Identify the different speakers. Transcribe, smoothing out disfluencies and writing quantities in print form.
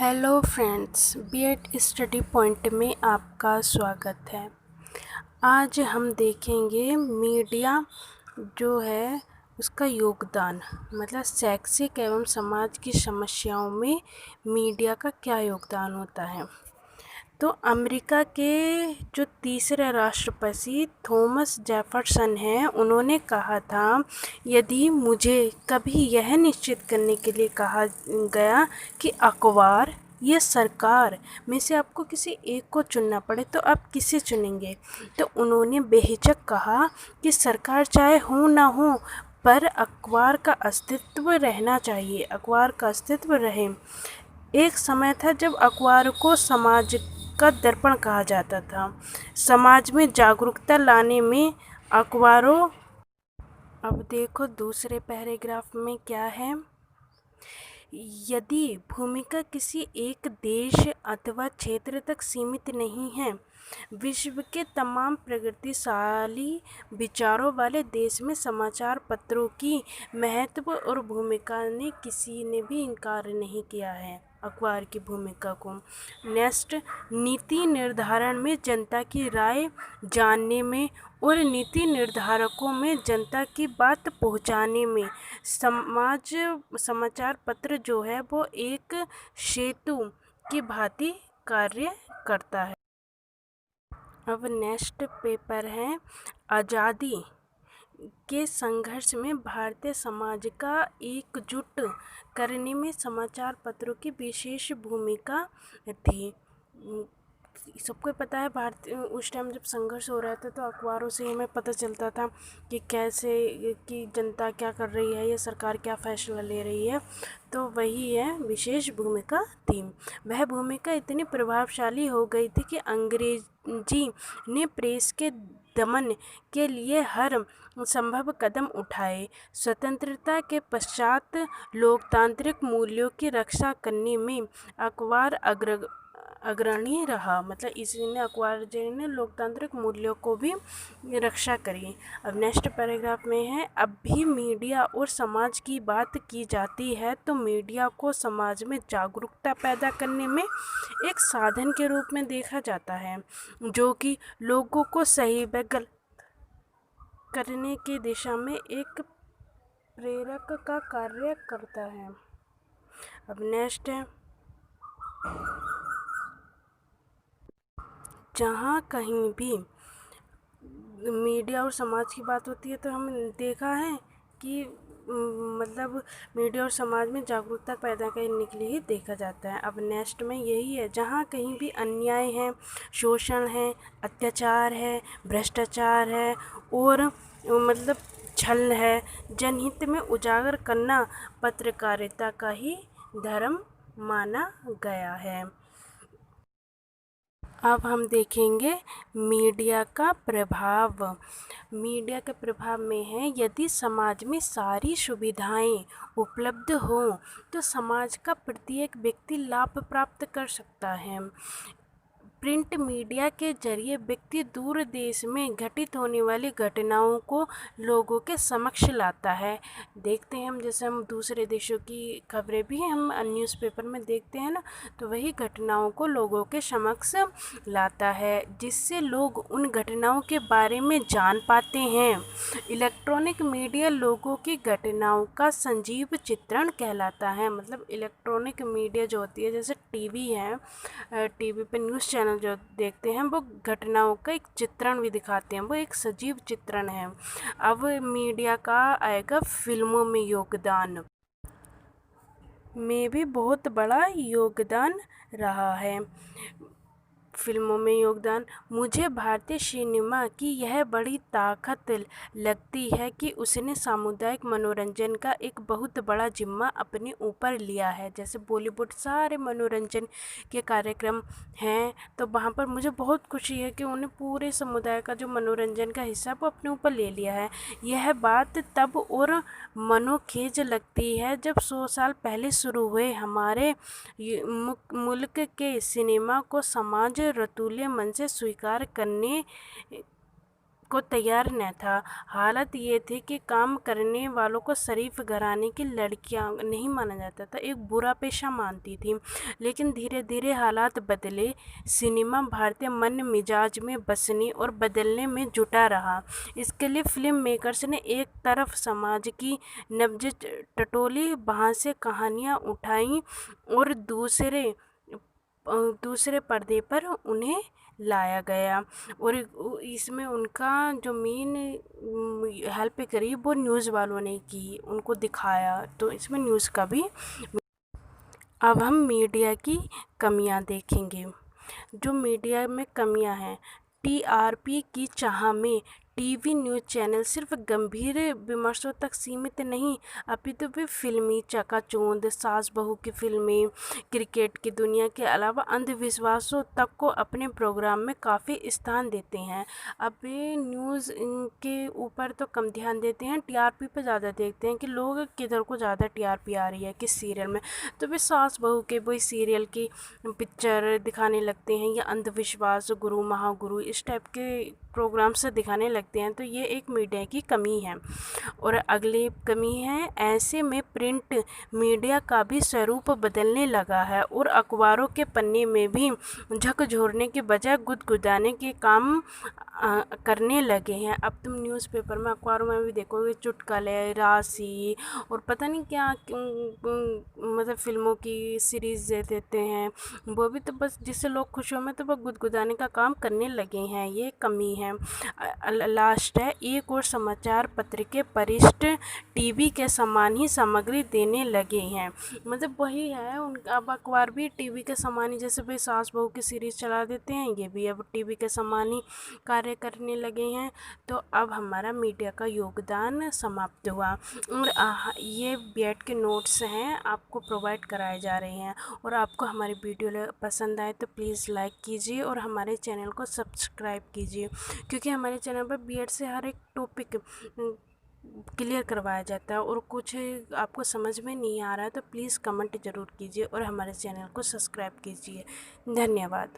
Speaker 1: Hello friends, BEd study point में आपका स्वागत है। आज हम देखेंगे मीडिया जो है उसका योगदान, मतलब शैक्षिक एवं समाज की समस्याओं में मीडिया का क्या योगदान होता है। तो अमेरिका के जो तीसरे राष्ट्रपति थॉमस जेफरसन हैं, उन्होंने कहा था, यदि मुझे कभी यह निश्चित करने के लिए कहा गया कि अखबार या सरकार में से आपको किसी एक को चुनना पड़े तो आप किसे चुनेंगे। तो उन्होंने बेहिचक कहा कि सरकार चाहे हो ना हो पर अखबार का अस्तित्व रहना चाहिए, अखबार का अस्तित्व रहे। एक समय था जब अखबार को समाज का दर्पण कहा जाता था। समाज में जागरूकता लाने में अखबारों, अब देखो दूसरे पैराग्राफ में क्या है। यदि भूमिका किसी एक देश अथवा क्षेत्र तक सीमित नहीं है, विश्व के तमाम प्रगतिशाली विचारों वाले देश में समाचार पत्रों की महत्व और भूमिका ने किसी ने भी इनकार नहीं किया है अखबार की भूमिका को। नेक्स्ट, नीति निर्धारण में जनता की राय जानने में और नीति निर्धारकों में जनता की बात पहुंचाने में समाचार पत्र जो है वो एक सेतु की भांति कार्य करता है। अब नेक्स्ट पेपर है, आज़ादी के संघर्ष में भारतीय समाज का एकजुट करने में समाचार पत्रों की विशेष भूमिका थी। सबको पता है भारतीय उस टाइम जब संघर्ष हो रहा था तो अखबारों से हमें पता चलता था कि कैसे कि जनता क्या कर रही है या सरकार क्या फैसला ले रही है। तो वही है, विशेष भूमिका थी। वह भूमिका इतनी प्रभावशाली हो गई थी कि अंग्रेजी ने प्रेस के दमन के लिए हर संभव कदम उठाए। स्वतंत्रता के पश्चात लोकतांत्रिक मूल्यों की रक्षा करने में अखबार अग्रणी रहा, मतलब इसने अखबार जो ने लोकतांत्रिक मूल्यों को भी रक्षा करी। अब नेक्स्ट पैराग्राफ में है, अब भी मीडिया और समाज की बात की जाती है तो मीडिया को समाज में जागरूकता पैदा करने में एक साधन के रूप में देखा जाता है, जो कि लोगों को सही व गलत करने की दिशा में एक प्रेरक का कार्य करता है। अब नेक्स्ट है, जहाँ कहीं भी मीडिया और समाज की बात होती है तो हमने देखा है कि मतलब मीडिया और समाज में जागरूकता पैदा करने के लिए ही देखा जाता है। अब नेक्स्ट में यही है, जहाँ कहीं भी अन्याय है, शोषण है, अत्याचार है, भ्रष्टाचार है और मतलब छल है, जनहित में उजागर करना पत्रकारिता का ही धर्म माना गया है। अब हम देखेंगे मीडिया का प्रभाव। मीडिया के प्रभाव में है, यदि समाज में सारी सुविधाएं उपलब्ध हों तो समाज का प्रत्येक व्यक्ति लाभ प्राप्त कर सकता है। प्रिंट मीडिया के जरिए व्यक्ति दूर देश में घटित होने वाली घटनाओं को लोगों के समक्ष लाता है। देखते हैं हम, जैसे हम दूसरे देशों की खबरें भी हम न्यूज़पेपर में देखते हैं ना, तो वही घटनाओं को लोगों के समक्ष लाता है, जिससे लोग उन घटनाओं के बारे में जान पाते हैं। इलेक्ट्रॉनिक मीडिया लोगों की घटनाओं का सजीव चित्रण कहलाता है। मतलब इलेक्ट्रॉनिक मीडिया जो होती है, जैसे टीवी है, टीवी पे न्यूज़ चैनल जो देखते हैं वो घटनाओं का एक चित्रण भी दिखाते हैं, वो एक सजीव चित्रण है। अब मीडिया का आएगा फिल्मों में योगदान, में भी बहुत बड़ा योगदान रहा है। फिल्मों में योगदान, मुझे भारतीय सिनेमा की यह बड़ी ताकत लगती है कि उसने सामुदायिक मनोरंजन का एक बहुत बड़ा जिम्मा अपने ऊपर लिया है। जैसे बॉलीवुड सारे मनोरंजन के कार्यक्रम हैं, तो वहाँ पर मुझे बहुत खुशी है कि उन्हें पूरे समुदाय का जो मनोरंजन का हिस्सा वो अपने ऊपर ले लिया है। यह बात तब और मनोखेज लगती है जब 100 साल पहले शुरू हुए हमारे मुल्क के सिनेमा को समाज रतूले मन से स्वीकार करने को तैयार न था। हालत ये थी कि काम करने वालों को शरीफ घराने की लड़कियां नहीं माना जाता था, एक बुरा पेशा मानती थी। लेकिन धीरे धीरे हालात बदले। सिनेमा भारतीय मन मिजाज में बसने और बदलने में जुटा रहा। इसके लिए फिल्म मेकर्स ने एक तरफ समाज की नब्ज टटोली वहाँ से कहानियाँ उठाई और दूसरे पर्दे पर उन्हें लाया गया। और इसमें उनका जो मेन हेल्प करी वो न्यूज़ वालों ने की, उनको दिखाया, तो इसमें न्यूज़ का भी। अब हम मीडिया की कमियां देखेंगे। जो मीडिया में कमियां हैं, टीआरपी की चाह में टीवी न्यूज़ चैनल सिर्फ गंभीर विमर्शों तक सीमित नहीं, अपितु वे फिल्मी चकाचौंध, सास बहू की फिल्में, क्रिकेट की दुनिया के अलावा अंधविश्वासों तक को अपने प्रोग्राम में काफ़ी स्थान देते हैं। अब ये न्यूज़ के ऊपर तो कम ध्यान देते हैं, टीआरपी पर ज़्यादा देखते हैं कि लोग किधर को ज़्यादा टीआरपी आ रही है, किस सीरियल में। तो वे सास बहू के वही सीरियल की पिक्चर दिखाने लगते हैं, या अंधविश्वास, गुरु महागुरु, इस टाइप के प्रोग्राम से दिखाने लगते हैं। तो ये एक मीडिया की कमी है। और अगली कमी है, ऐसे में प्रिंट मीडिया का भी स्वरूप बदलने लगा है और अखबारों के पन्ने में भी झकझोरने के बजाय गुदगुदाने के काम करने लगे हैं। अब तुम न्यूज़पेपर में, अखबारों में भी देखोगे चुटकुले, राशि और पता नहीं क्या मतलब फिल्मों की सीरीज़ दे देते हैं, वो भी तो बस जिससे लोग खुश हो में तो वो गुदगुदाने का काम करने लगे हैं, ये कमी है। लास्ट है, एक और समाचार पत्र के परिष्ठ टीवी के समान ही सामग्री देने लगे हैं। मतलब वही है, अब अखबार भी टीवी के समान ही, जैसे भाई सास बहू की सीरीज़ चला देते हैं, ये भी अब टीवी के समान ही कार्य करने लगे हैं। तो अब हमारा मीडिया का योगदान समाप्त हुआ। और ये बीएड के नोट्स हैं, आपको प्रोवाइड कराए जा रहे हैं। और आपको हमारी वीडियो पसंद आए तो प्लीज़ लाइक कीजिए और हमारे चैनल को सब्सक्राइब कीजिए, क्योंकि हमारे चैनल पर बीएड से हर एक टॉपिक क्लियर करवाया जाता है। और कुछ आपको समझ में नहीं आ रहा है तो प्लीज़ कमेंट ज़रूर कीजिए और हमारे चैनल को सब्सक्राइब कीजिए। धन्यवाद।